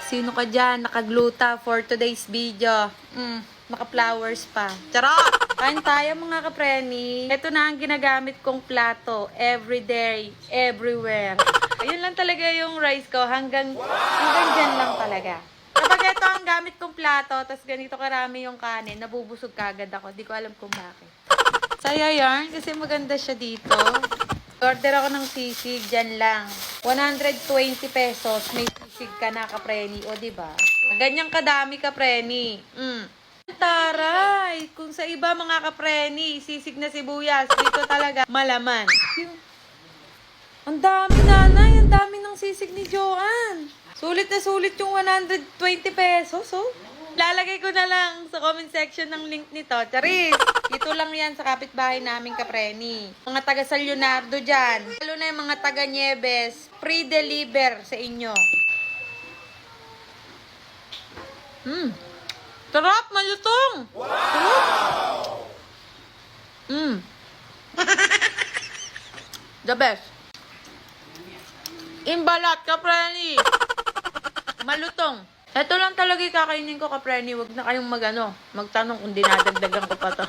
Sino ka dyan? Nakagluta for today's video. Naka-flowers pa. Charot! Kain tayo mga kapreni. Ito na ang ginagamit kong plato. Everyday, everywhere. Ayun lang talaga yung rice ko. Hanggang dyan lang talaga. Kapag ito ang gamit kong plato, tas ganito karami yung kanin, nabubusog kagad ako. Di ko alam kung bakit. Saya yarn, kasi maganda siya dito. Order ako ng sisig, dyan lang. 120 pesos, may sisig ka na, kapreni. O, diba? Ganyang kadami, kapreni. Taray! Kung sa iba, mga kapreni, sisig na sibuyas, dito talaga malaman. Ang dami, nanay. Ang dami ng sisig ni Joanne. Sulit na sulit yung 120 pesos, oh. Lalagay ko na lang sa comment section ng link nito. Charis! Ito lang yan sa kapitbahay namin, kapreni. Mga taga San Leonardo dyan. Lalo na yung mga taga Nieves. Free deliver sa inyo. Sarap! Malutong! Wow! The best. Imbalat, kapreni. Malutong. Ito lang talaga kakainin ko, kapreni. Huwag na kayong magtanong kung dinadagdagan ko pa to.